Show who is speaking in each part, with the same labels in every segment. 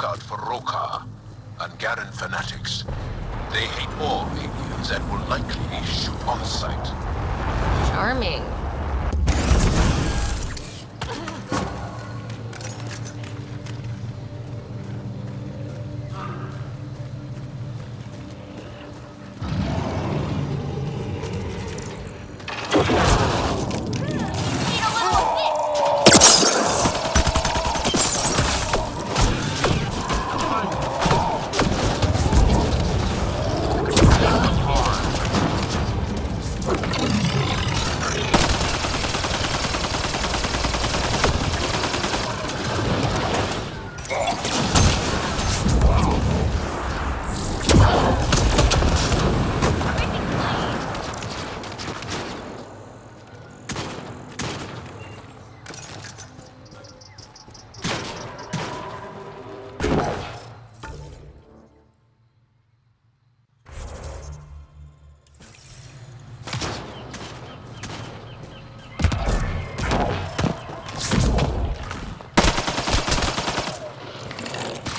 Speaker 1: lookout for Roka, Angaran fanatics. They hate all aliens and will likely shoot on sight.
Speaker 2: Charming.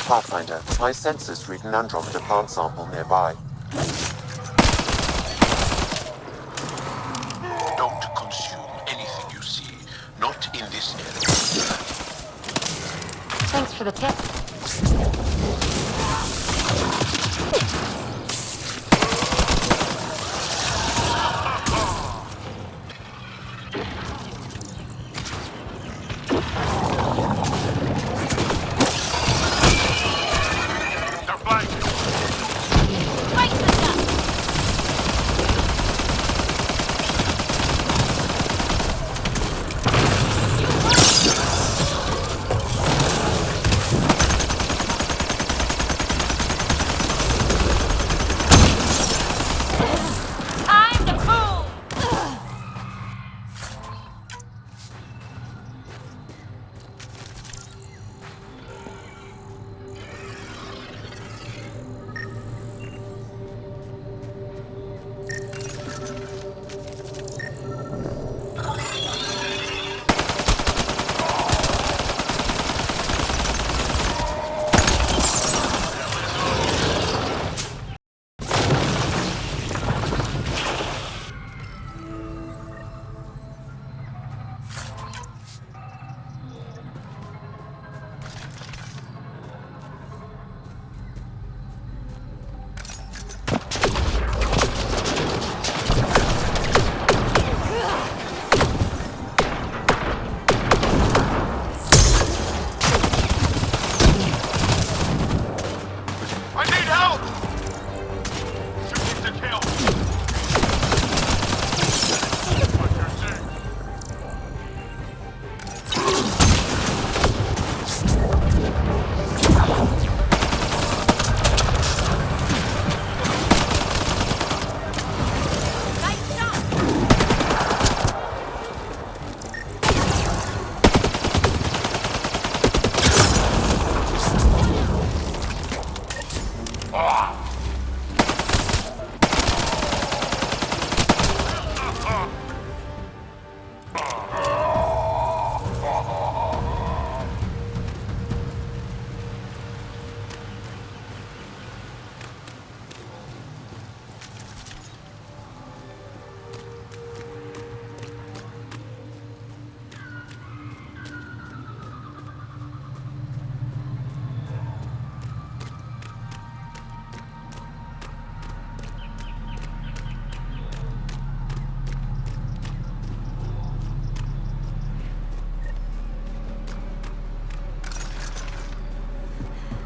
Speaker 3: Pathfinder, my sensors read an Andromeda plant sample nearby.
Speaker 1: Don't consume anything you see, not in this area.
Speaker 2: Thanks for the tip.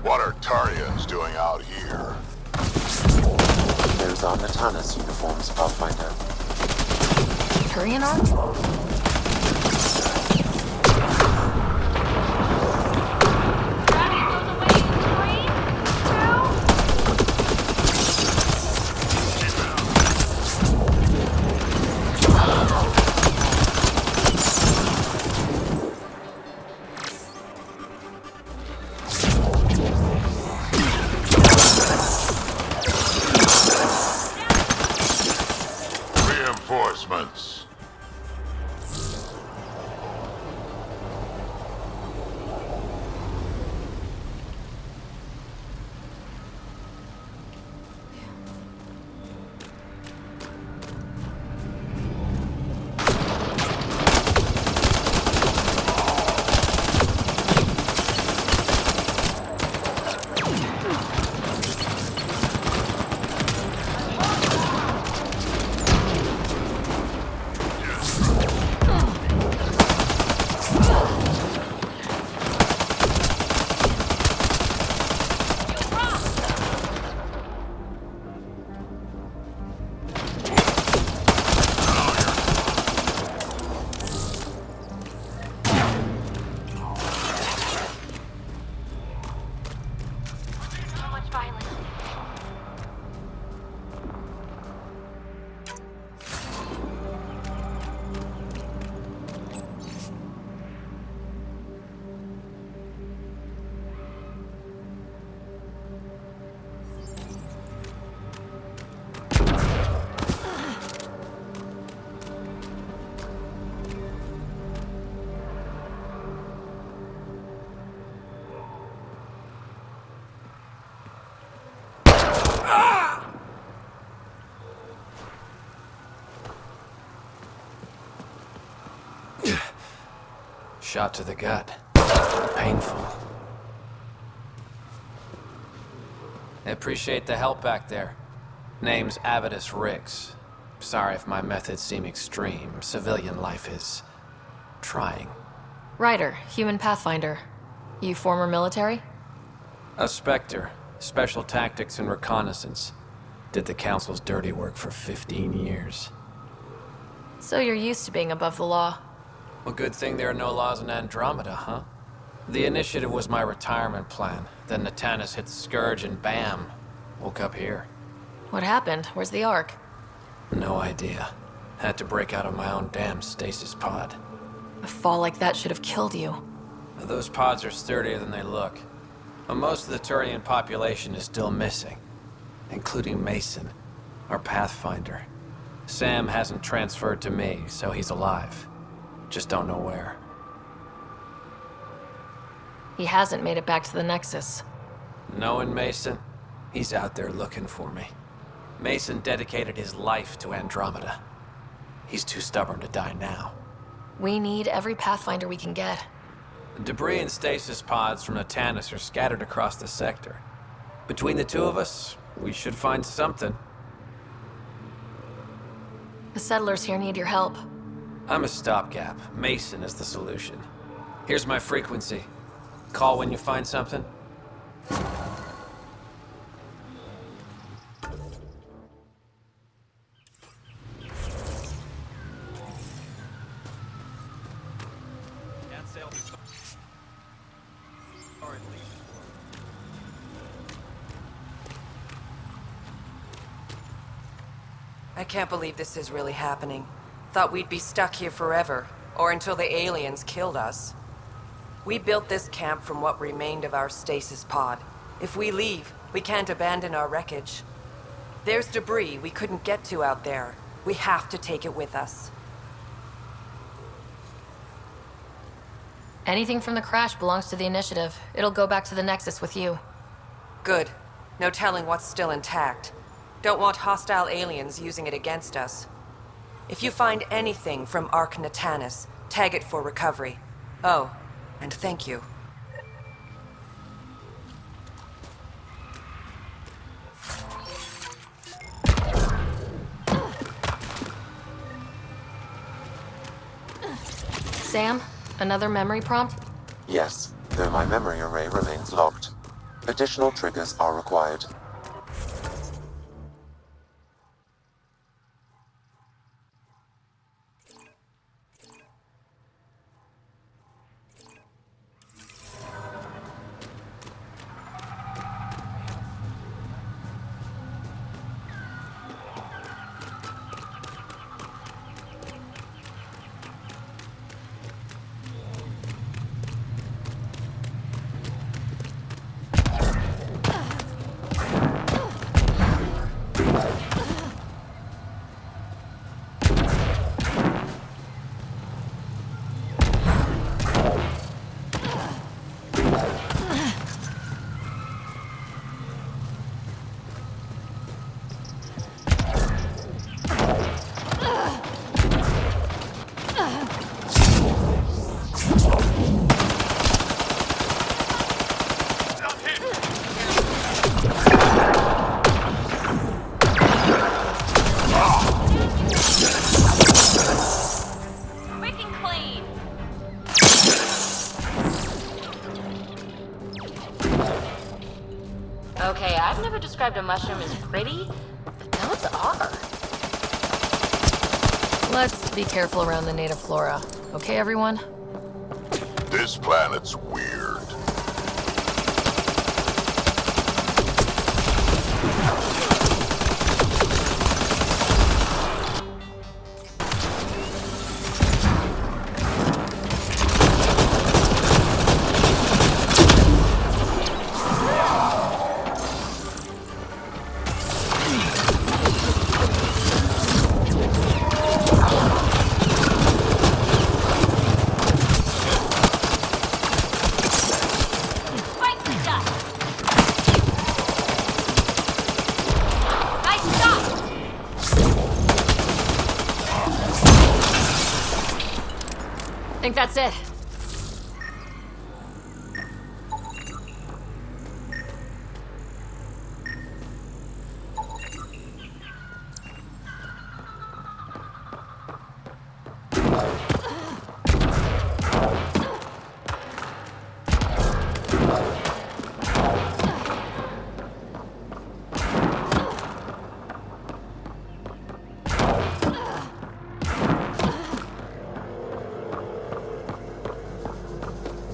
Speaker 1: What are Tarians doing out here?
Speaker 3: Those are Natana's uniforms, Pathfinder.
Speaker 2: Turian arm?
Speaker 1: Reinforcements.
Speaker 4: Shot to the gut. Painful. I appreciate the help back there. Name's Avidus Rix. Sorry if my methods seem extreme. Civilian life is trying.
Speaker 2: Ryder, human pathfinder. You former military?
Speaker 4: A Spectre. Special tactics and reconnaissance. Did the Council's dirty work for 15 years.
Speaker 2: So you're used to being above the law.
Speaker 4: Well, good thing there are no laws in Andromeda, huh? The initiative was my retirement plan. Then Natanus hit the Scourge and bam, woke up here.
Speaker 2: What happened? Where's the Ark?
Speaker 4: No idea. Had to break out of my own damn stasis pod.
Speaker 2: A fall like that should have killed you.
Speaker 4: Those pods are sturdier than they look. But most of the Turian population is still missing, including Mason, our Pathfinder. Sam hasn't transferred to me, so he's alive. Just don't know where.
Speaker 2: He hasn't made it back to the Nexus.
Speaker 4: Knowing Mason, he's out there looking for me. Mason dedicated his life to Andromeda. He's too stubborn to die now.
Speaker 2: We need every Pathfinder we can get.
Speaker 4: Debris and stasis pods from Natanus are scattered across the sector. Between the two of us, we should find something.
Speaker 2: The settlers here need your help.
Speaker 4: I'm a stopgap. Mason is the solution. Here's my frequency. Call when you find something.
Speaker 5: I can't believe this is really happening. Thought we'd be stuck here forever, or until the aliens killed us. We built this camp from what remained of our stasis pod. If we leave, we can't abandon our wreckage. There's debris we couldn't get to out there. We have to take it with us.
Speaker 2: Anything from the crash belongs to the Initiative. It'll go back to the Nexus with you.
Speaker 5: Good. No telling what's still intact. Don't want hostile aliens using it against us. If you find anything from Ark Natanus, tag it for recovery. Oh, and thank you.
Speaker 2: Sam, another memory prompt?
Speaker 3: Yes, though my memory array remains locked. Additional triggers are required.
Speaker 2: Okay, I've never described a mushroom as pretty, but those are. Let's be careful around the native flora. Okay, everyone?
Speaker 1: This planet's weird.
Speaker 2: Think that's it.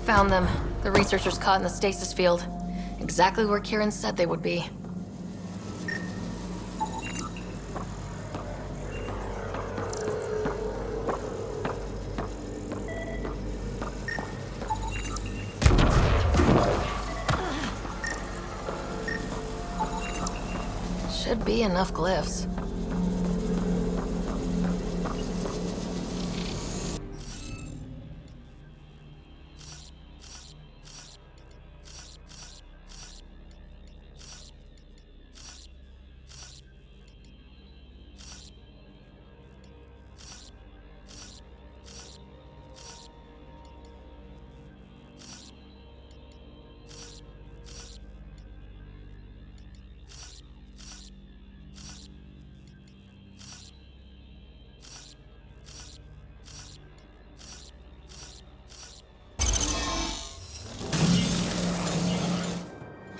Speaker 6: Found them. The researchers caught in the stasis field. Exactly where Kieran said they would be. Should be enough glyphs.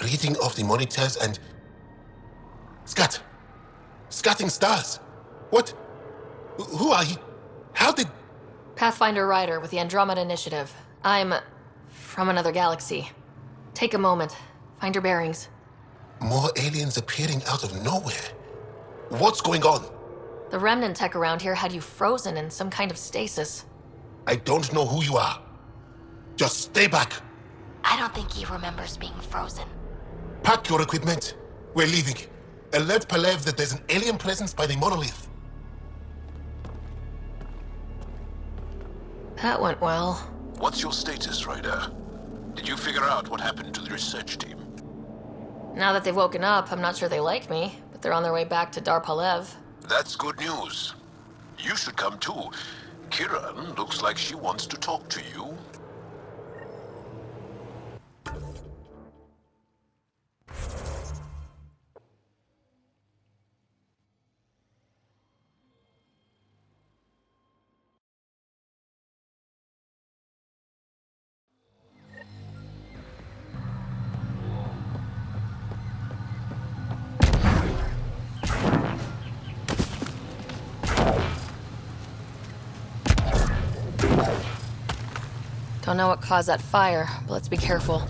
Speaker 1: Reading of the monitors and... Scatting stars! What? Who are you? How did...
Speaker 6: Pathfinder Rider with the Andromeda Initiative. I'm... from another galaxy. Take a moment. Find your bearings.
Speaker 1: More aliens appearing out of nowhere? What's going on?
Speaker 6: The remnant tech around here had you frozen in some kind of stasis.
Speaker 1: I don't know who you are. Just stay back.
Speaker 2: I don't think he remembers being frozen.
Speaker 1: Pack your equipment. We're leaving. Alert Palev that there's an alien presence by the monolith.
Speaker 6: That went well.
Speaker 1: What's your status, Ryder? Did you figure out what happened to the research team?
Speaker 6: Now that they've woken up, I'm not sure they like me, but they're on their way back to Dar Palev.
Speaker 1: That's good news. You should come too. Kiran looks like she wants to talk to you.
Speaker 6: Don't know what caused that fire, but let's be careful.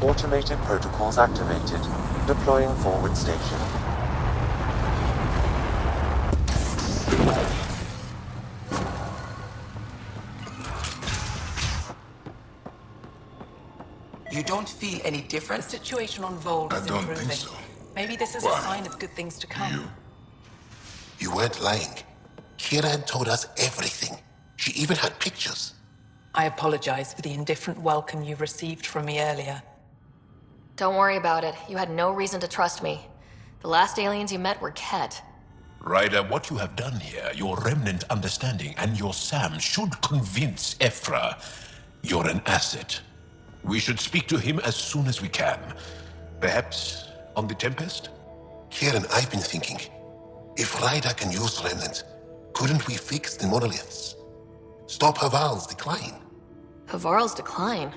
Speaker 3: Automated protocols activated. Deploying forward station.
Speaker 5: You don't feel any different? The situation on Volk is
Speaker 1: I don't
Speaker 5: improving.
Speaker 1: think so.
Speaker 5: Maybe this is
Speaker 1: Why?
Speaker 5: a sign of good things to come.
Speaker 1: You weren't lying. Kiran told us everything. She even had pictures.
Speaker 5: I apologize for the indifferent welcome you received from me earlier.
Speaker 6: Don't worry about it. You had no reason to trust me. The last aliens you met were Ket.
Speaker 1: Ryder, what you have done here, your remnant understanding and your Sam should convince Ephra you're an asset. We should speak to him as soon as we can. Perhaps on the Tempest? Kieran, I've been thinking. If Ryder can use remnants, couldn't we fix the monoliths? Stop Havaral's decline?
Speaker 6: Havaral's decline?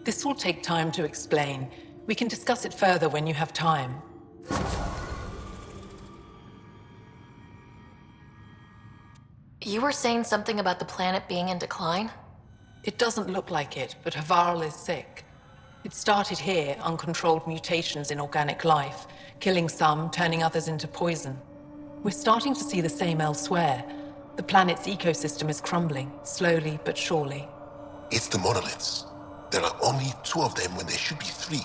Speaker 5: This will take time to explain. We can discuss it further when you have time.
Speaker 6: You were saying something about the planet being in decline?
Speaker 5: It doesn't look like it, but Havaral is sick. It started here, uncontrolled mutations in organic life, killing some, turning others into poison. We're starting to see the same elsewhere. The planet's ecosystem is crumbling, slowly but surely.
Speaker 1: It's the monoliths. There are only 2 of them when there should be 3.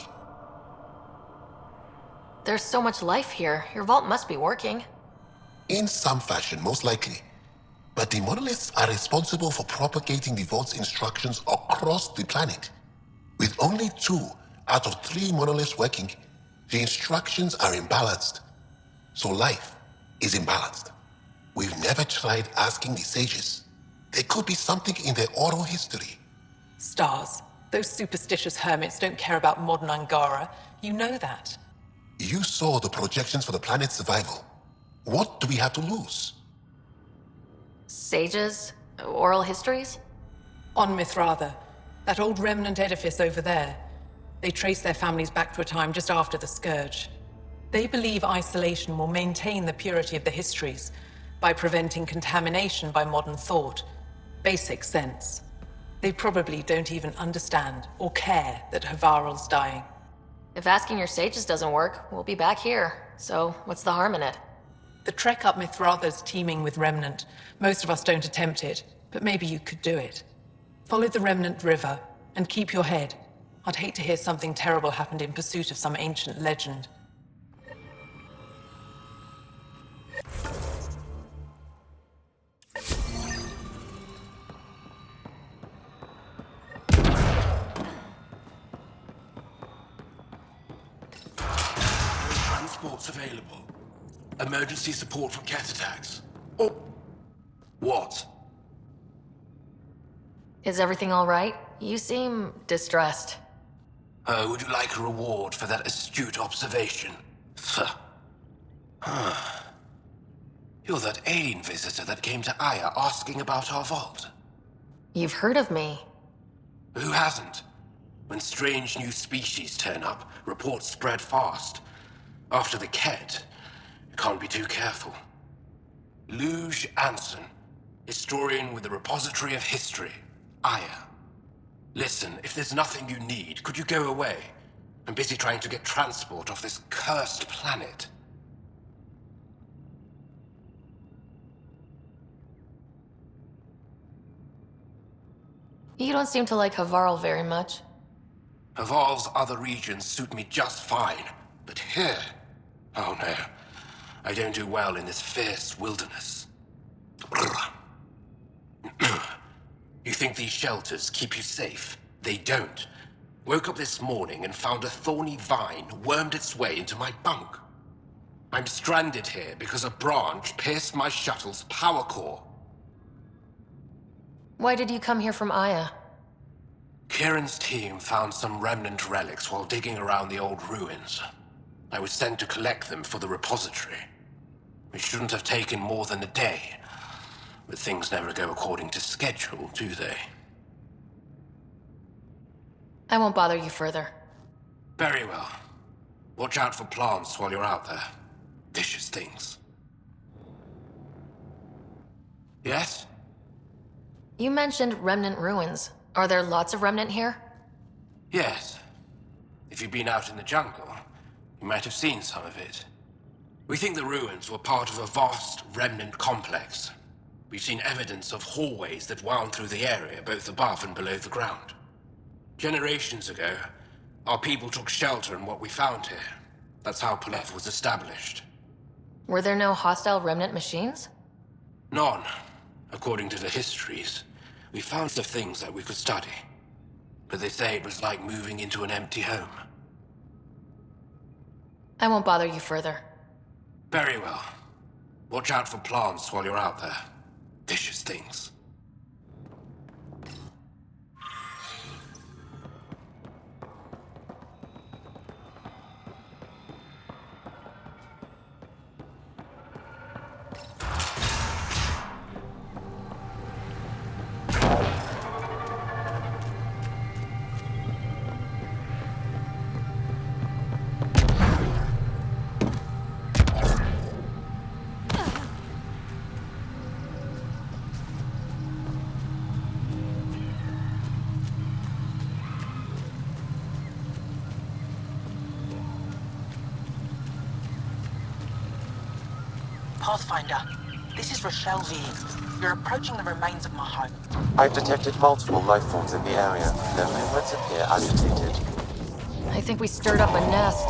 Speaker 6: There's so much life here. Your vault must be working.
Speaker 1: In some fashion, most likely. But the monoliths are responsible for propagating the vault's instructions across the planet. With only 2, Out of 3 monoliths working, the instructions are imbalanced. So life is imbalanced. We've never tried asking the sages. There could be something in their oral history.
Speaker 7: Stars. Those superstitious hermits don't care about modern Angara. You know that.
Speaker 1: You saw the projections for the planet's survival. What do we have to lose?
Speaker 6: Sages? Oral histories?
Speaker 7: On Mithratha, that old remnant edifice over there. They trace their families back to a time just after the Scourge. They believe isolation will maintain the purity of the histories by preventing contamination by modern thought. Basic sense. They probably don't even understand or care that Havaral's dying.
Speaker 6: If asking your sages doesn't work, we'll be back here. So, what's the harm in it?
Speaker 7: The trek up Mithratha's teeming with remnant. Most of us don't attempt it, but maybe you could do it. Follow the remnant river, and keep your head. I'd hate to hear something terrible happened in pursuit of some ancient legend.
Speaker 1: Transports available. Emergency support from cat attacks. Oh. What?
Speaker 6: Is everything all right? You seem distressed.
Speaker 1: Would you like a reward for that astute observation? You're that alien visitor that came to Aya asking about our vault.
Speaker 6: You've heard of me.
Speaker 1: Who hasn't? When strange new species turn up, reports spread fast. After the Ked, you can't be too careful. Luge Anson, historian with the Repository of History, Aya. Listen, if there's nothing you need, could you go away? I'm busy trying to get transport off this cursed planet.
Speaker 6: You don't seem to like Havaral very much.
Speaker 1: Havaral's other regions suit me just fine, but here... Oh no, I don't do well in this fierce wilderness. You think these shelters keep you safe? They don't. Woke up this morning and found a thorny vine wormed its way into my bunk. I'm stranded here because a branch pierced my shuttle's power core.
Speaker 6: Why did you come here from Aya?
Speaker 1: Kieran's team found some remnant relics while digging around the old ruins. I was sent to collect them for the repository. It shouldn't have taken more than a day, but things never go according to schedule, do they?
Speaker 6: I won't bother you further.
Speaker 1: Very well. Watch out for plants while you're out there. Vicious things. Yes?
Speaker 6: You mentioned remnant ruins. Are there lots of remnant here?
Speaker 1: Yes. If you've been out in the jungle, you might have seen some of it. We think the ruins were part of a vast remnant complex. We've seen evidence of hallways that wound through the area, both above and below the ground. Generations ago, our people took shelter in what we found here. That's how Palev was established.
Speaker 6: Were there no hostile remnant machines?
Speaker 1: None. According to the histories, we found the things that we could study. But they say it was like moving into an empty home.
Speaker 6: I won't bother you further.
Speaker 1: Very well. Watch out for plants while you're out there. Vicious things.
Speaker 8: Pathfinder, this is Rochelle V. You're approaching the remains of my home.
Speaker 3: I've detected multiple life forms in the area. Their movements appear agitated.
Speaker 6: I think we stirred up a nest.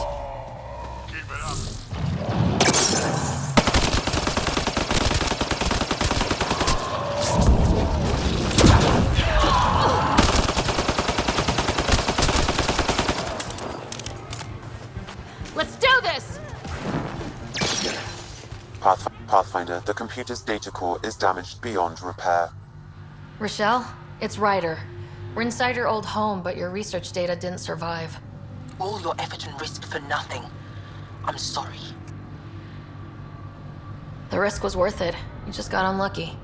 Speaker 3: Pathfinder, the computer's data core is damaged beyond repair.
Speaker 6: Rochelle, it's Ryder. We're inside your old home, but your research data didn't survive.
Speaker 8: All your effort and risk for nothing. I'm sorry.
Speaker 6: The risk was worth it. You just got unlucky.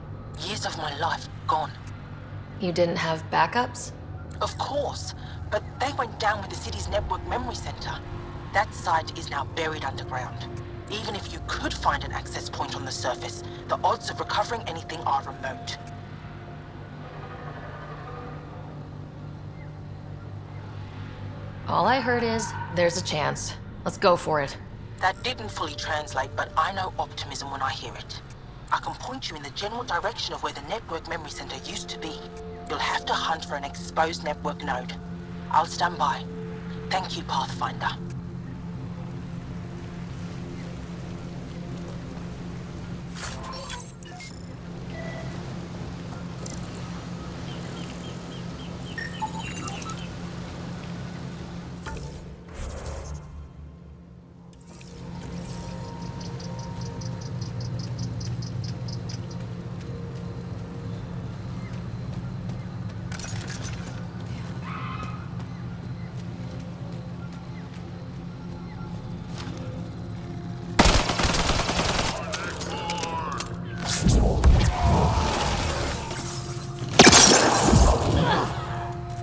Speaker 8: Years of my life gone.
Speaker 6: You didn't have backups?
Speaker 8: Of course, but they went down with the city's network memory center. That site is now buried underground. Even if you could find an access point on the surface, the odds of recovering anything are remote.
Speaker 6: All I heard is, there's a chance. Let's go for it.
Speaker 8: That didn't fully translate, but I know optimism when I hear it. I can point you in the general direction of where the network memory center used to be. You'll have to hunt for an exposed network node. I'll stand by. Thank you, Pathfinder.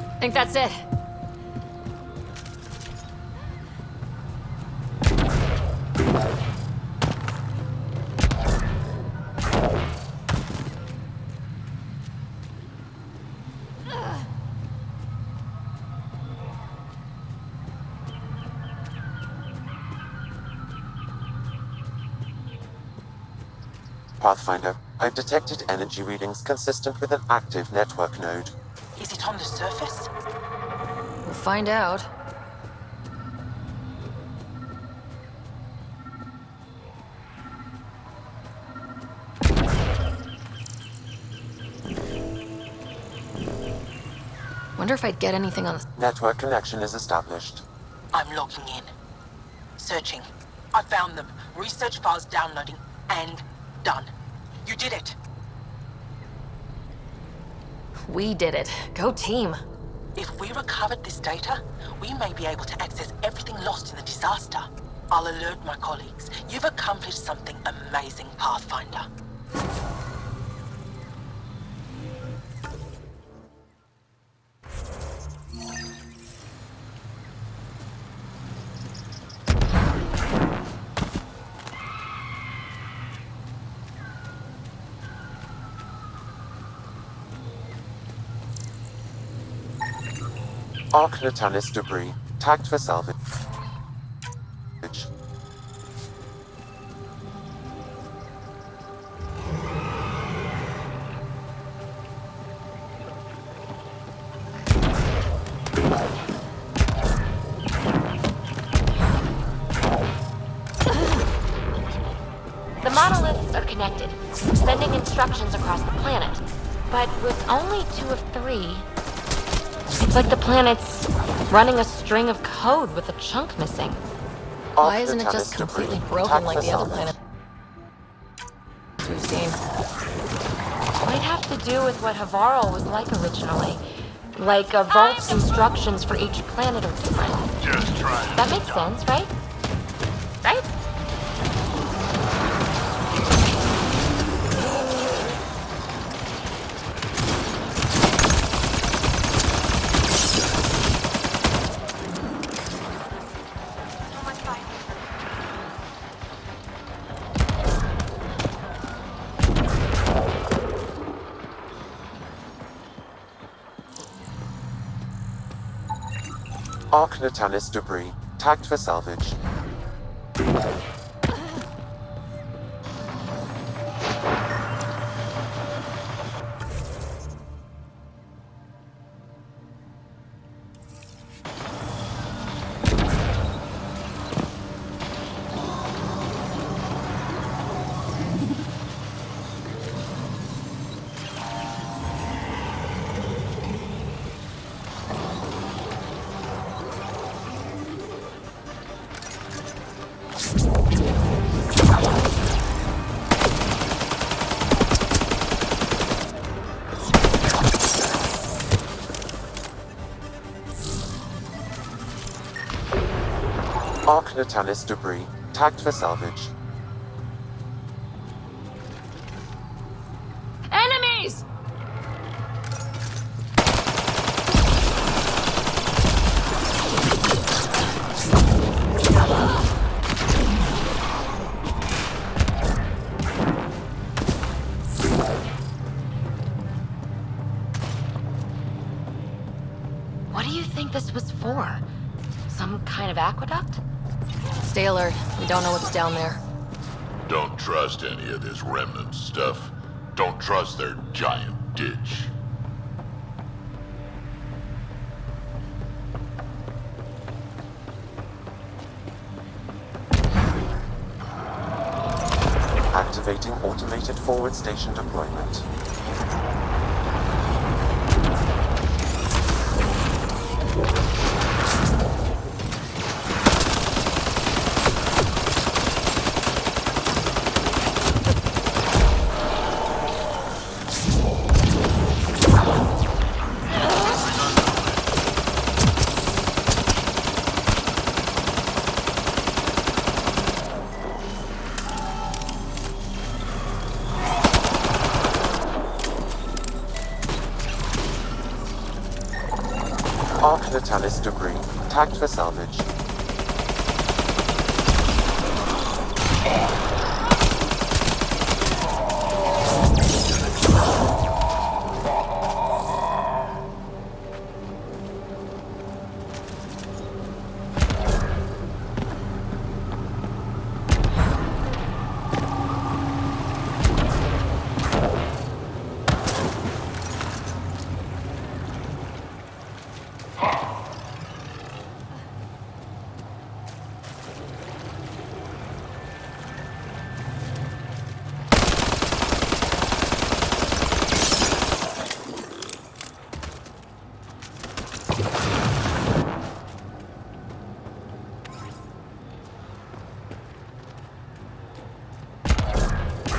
Speaker 6: I think that's it.
Speaker 3: Pathfinder, I've detected energy readings consistent with an active network node.
Speaker 8: Is it on the surface?
Speaker 6: We'll find out. Wonder if I'd get anything on the...
Speaker 3: Network connection is established.
Speaker 8: I'm logging in. Searching. I found them. Research files downloading. And done. You did it.
Speaker 6: We did it. Go team.
Speaker 8: If we recovered this data, we may be able to access everything lost in the disaster. I'll alert my colleagues. You've accomplished something amazing, Pathfinder.
Speaker 3: Arc Natalis debris, tagged for salvage.
Speaker 2: The monoliths are connected, sending instructions across the planet. But with only 2 of 3, it's like the planet's running a string of code with a chunk missing.
Speaker 6: Why isn't it just completely broken like the other planets we've seen?
Speaker 2: Might have to do with what Havaral was like originally. Like a vault's instructions for each planet are different.
Speaker 1: Just try.
Speaker 2: That makes sense, right? Right?
Speaker 3: Arc Natalis debris, tagged for salvage. Arc Natalis debris, tagged for salvage.
Speaker 6: Enemies!
Speaker 2: What do you think this was for? Some kind of aqueduct?
Speaker 6: Stay alert. We don't know what's down there.
Speaker 9: Don't trust any of this remnant stuff. Don't trust their giant ditch.
Speaker 3: Activating automated forward station deployment. Arc Natalis debris, tagged for salvage.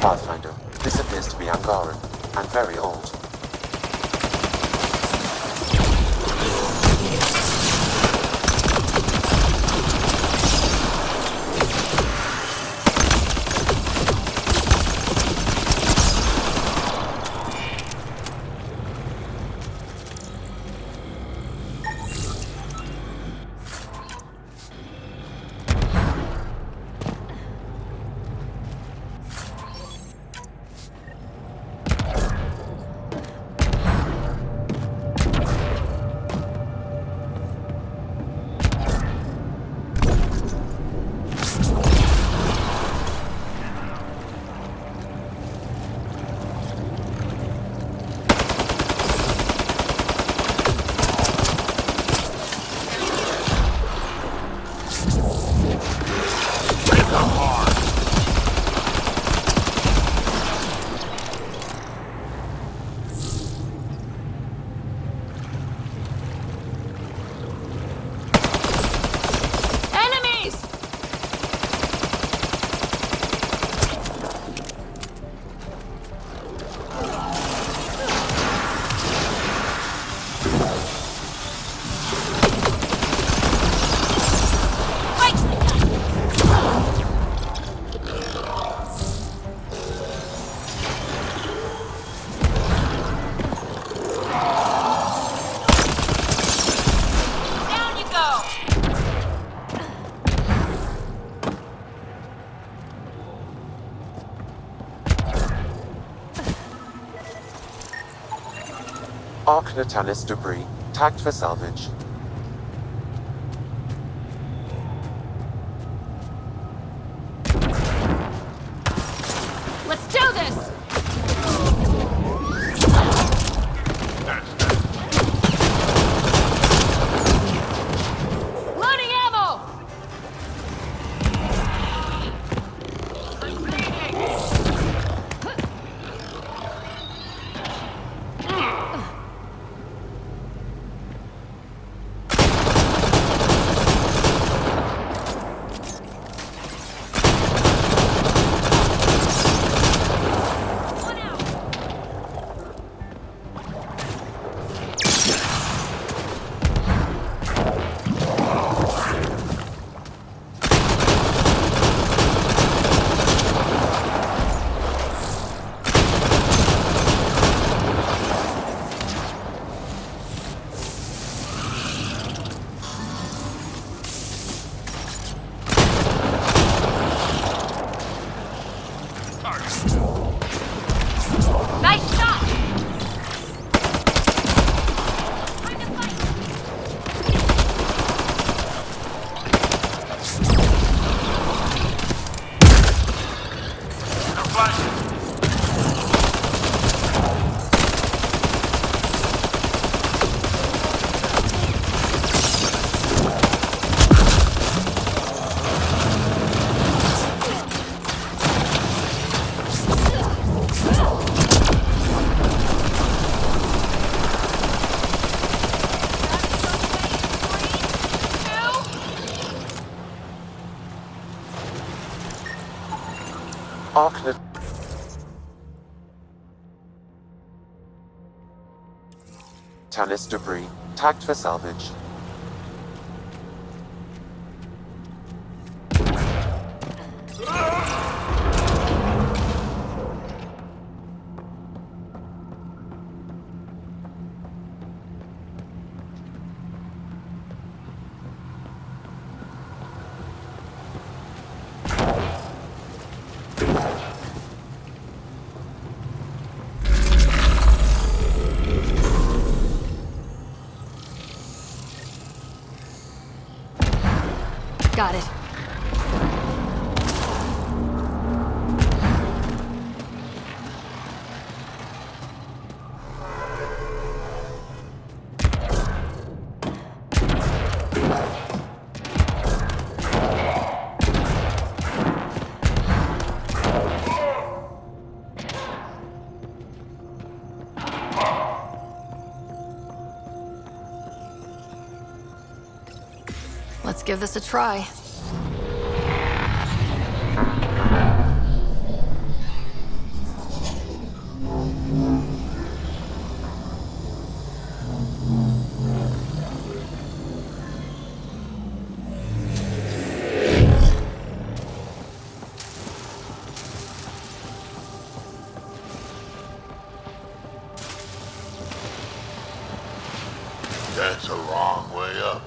Speaker 3: Pathfinder, this appears to be Angara, and very old. Arc Natalis debris, tagged for salvage.
Speaker 6: Let's do this! Loading ammo!
Speaker 3: Arknet. Tanis debris, tagged for salvage.
Speaker 6: Got it. Let's give this a try.
Speaker 9: That's a long way up.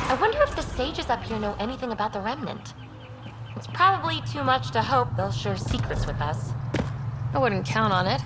Speaker 2: I wonder if the sages up here know anything about the Remnant. It's probably too much to hope they'll share secrets with us.
Speaker 6: I wouldn't count on it.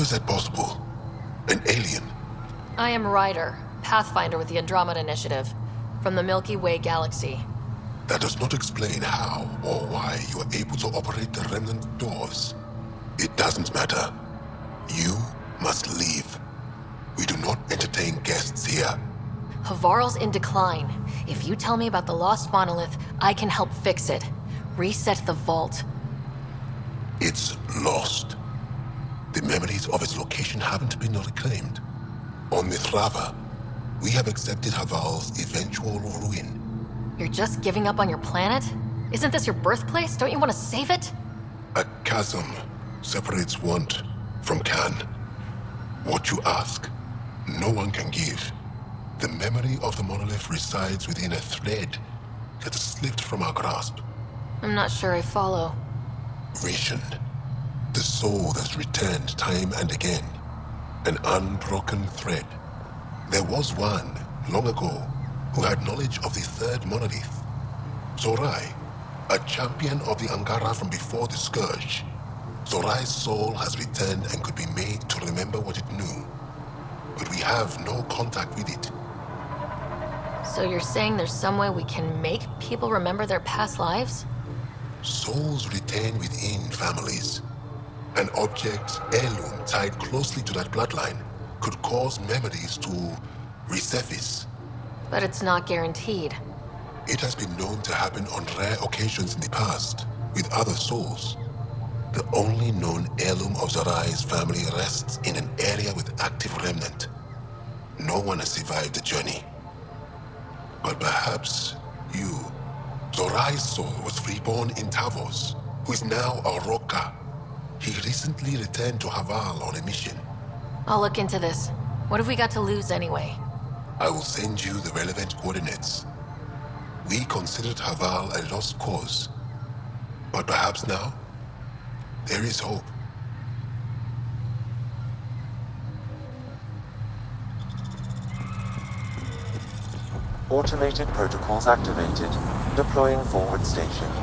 Speaker 1: is that possible? An alien?
Speaker 6: I am Ryder, Pathfinder with the Andromeda Initiative, from the Milky Way galaxy.
Speaker 1: That does not explain how or why you are able to operate the remnant doors. It doesn't matter. You must leave. We do not entertain guests here.
Speaker 6: Havaral's in decline. If you tell me about the lost monolith, I can help fix it. Reset the vault.
Speaker 1: It's lost. The memories of its location haven't been reclaimed. On Mithrava, we have accepted Havaral's eventual ruin.
Speaker 6: You're just giving up on your planet? Isn't this your birthplace? Don't you want to save it?
Speaker 1: A chasm separates want from can. What you ask, no one can give. The memory of the monolith resides within a thread that slipped from our grasp.
Speaker 6: I'm not sure I follow.
Speaker 1: Vision. The soul that's returned time and again. An unbroken thread. There was one, long ago, who had knowledge of the third monolith. Zorai, a champion of the Angara from before the Scourge. Zorai's soul has returned and could be made to remember what it knew. But we have no contact with it.
Speaker 6: So you're saying there's some way we can make people remember their past lives?
Speaker 1: Souls retain within families. An object, heirloom tied closely to that bloodline could cause memories to resurface.
Speaker 6: But it's not guaranteed.
Speaker 1: It has been known to happen on rare occasions in the past, with other souls. The only known heirloom of Zorai's family rests in an area with active remnant. No one has survived the journey. But perhaps you. Zorai's soul was reborn in Tavos, who is now a Roka. He recently returned to Havaral on a mission.
Speaker 6: I'll look into this. What have we got to lose anyway?
Speaker 1: I will send you the relevant coordinates. We considered Havaral a lost cause. But perhaps now, there is hope.
Speaker 3: Automated protocols activated. Deploying forward station.